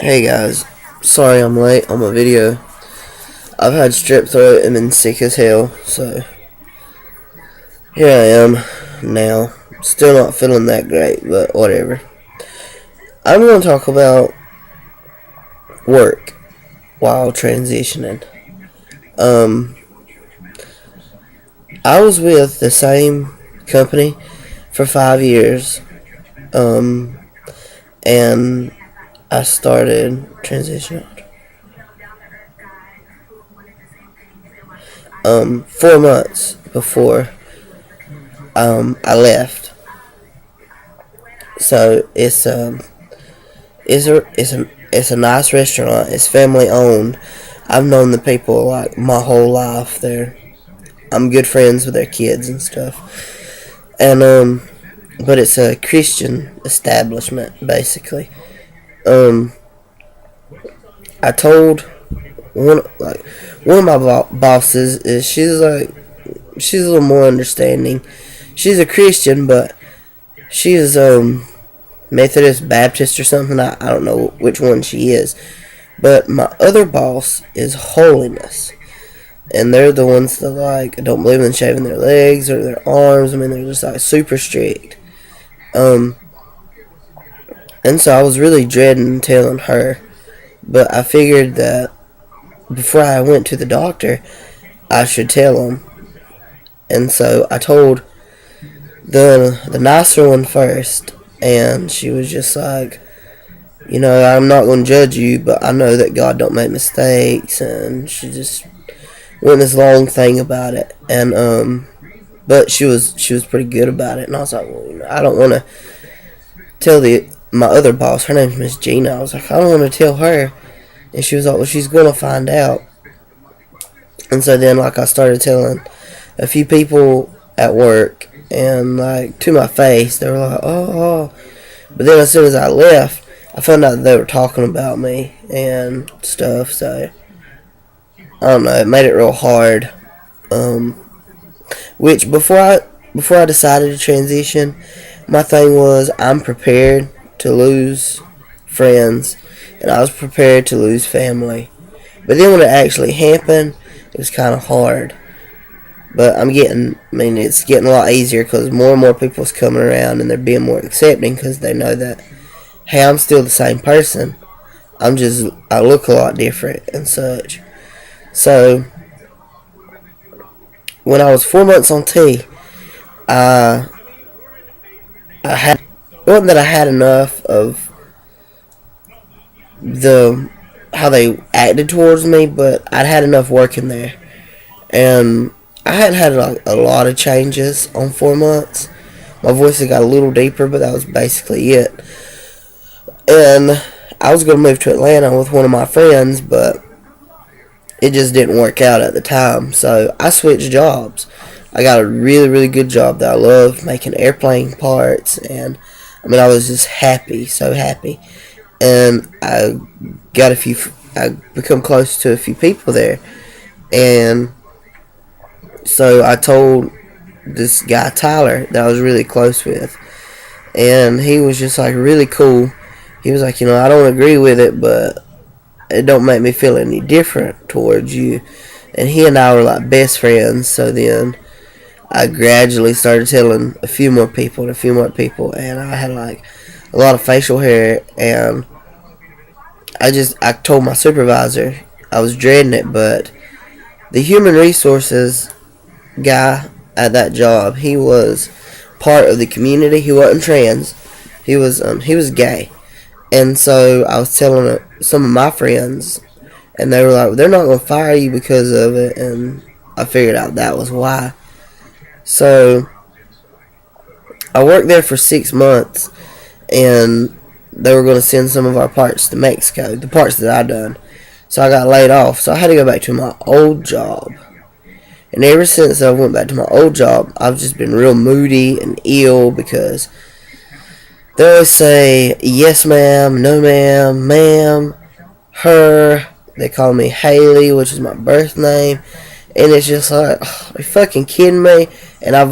Hey guys, sorry I'm late on my video. I've had strep throat and been sick as hell, so here I am now. Still not feeling that great, but whatever. I'm going to talk about work while transitioning. Um, I was with the same company for 5 years, um, and I started transitioning 4 months before I left. So it's a nice restaurant. It's family owned. I've known the people like my whole life. I'm good friends with their kids and stuff. And but it's a Christian establishment basically. Um, I told one of my bosses is she's a little more understanding. She's a Christian, but she is Methodist, Baptist, or something. I don't know which one she is. But my other boss is holiness. And they're the ones that don't believe in shaving their legs or their arms. I mean, they're just super strict. Um, and so I was really dreading telling her, but I figured that before I went to the doctor, I should tell him. And so I told the nicer one first, and she was just like, I'm not going to judge you, but I know that God don't make mistakes, and she just went this long thing about it, and but she was pretty good about it, and I was like, well, I don't want to tell my other boss. Her name's Miss Gina. I was like, I don't want to tell her, and she was like, well, she's going to find out, and so then I started telling a few people at work, and to my face, they were like, oh. But then as soon as I left, I found out that they were talking about me and stuff, so I don't know, it made it real hard. Which before I decided to transition, my thing was I'm prepared to lose friends and I was prepared to lose family. But then when it actually happened, it was kind of hard. But it's getting a lot easier because more and more people's coming around and they're being more accepting because they know that, hey, I'm still the same person. I look a lot different and such. So, when I was 4 months on T, I had, it wasn't that I had enough of how they acted towards me, but I'd had enough working there. And I hadn't had a lot of changes on 4 months. My voice had got a little deeper, but that was basically it. And I was going to move to Atlanta with one of my friends, but it just didn't work out at the time. So I switched jobs. I got a really, really good job that I loved, making airplane parts. And I was just happy, so happy. And I become close to a few people there. And so I told this guy Tyler that I was really close with, and he was just really cool. He was like, I don't agree with it, but it don't make me feel any different towards you. And he and I were best friends. So then I gradually started telling a few more people and a few more people, and I had a lot of facial hair, and I told my supervisor I was dreading it, but the human resources guy at that job, he was part of the community. He wasn't trans. He was gay. And so I was telling some of my friends, and they were like, they're not going to fire you because of it. And I figured out that was why. So I worked there for 6 months, and they were going to send some of our parts to Mexico, the parts that I done. So I got laid off. So I had to go back to my old job. And ever since I went back to my old job, I've just been real moody and ill because they always say, yes ma'am, no ma'am, ma'am, her. They call me Haley, which is my birth name. And it's just are you fucking kidding me? And I've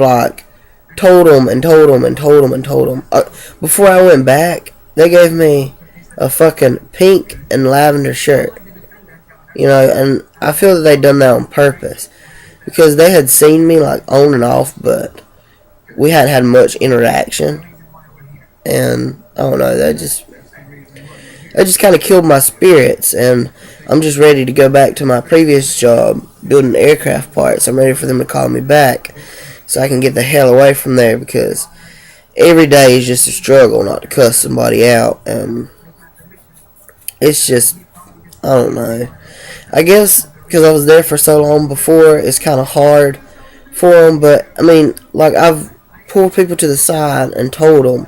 told them and told them and told them and told them. Before I went back, they gave me a fucking pink and lavender shirt. You know, and I feel that they done that on purpose because they had seen me like on and off, but we hadn't had much interaction, and I don't know, that just kind of killed my spirits, and I'm just ready to go back to my previous job building aircraft parts. I'm ready for them to call me back so I can get the hell away from there because every day is just a struggle not to cuss somebody out, and it's just, I don't know. I guess because I was there for so long before, it's kind of hard for them. But I mean, like I've pulled people to the side and told them,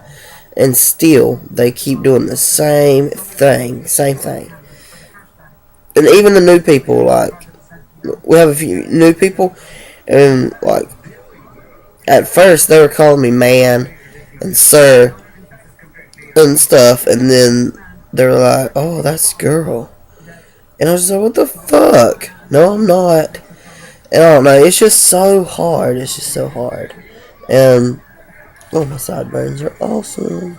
and still they keep doing the same thing. And even the new people, like we have a few new people, and like at first they were calling me man and sir and stuff, and then they were like, "Oh, that's girl." And I was like, what the fuck? No, I'm not. And I don't know, it's just so hard. It's just so hard. And, oh, my sideburns are awesome.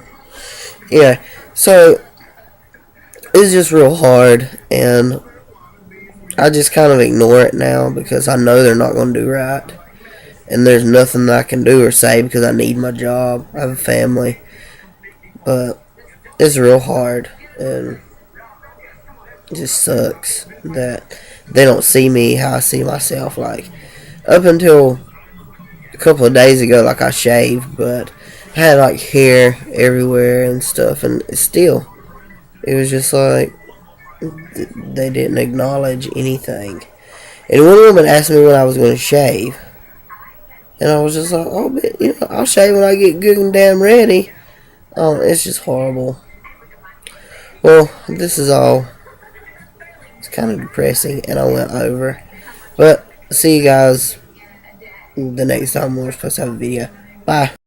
Yeah, so, it's just real hard. And I just kind of ignore it now because I know they're not going to do right. And there's nothing that I can do or say because I need my job. I have a family. But, it's real hard. And it just sucks that they don't see me how I see myself. Like, up until a couple of days ago, like, I shaved, but I had, like, hair everywhere and stuff, and still, it was just like, they didn't acknowledge anything. And one woman asked me when I was going to shave, and I was just like, oh, but, you know, I'll shave when I get good and damn ready. Oh, it's just horrible. Well, this is all kind of depressing, and I went over. But see you guys the next time we're supposed to have a video. Bye.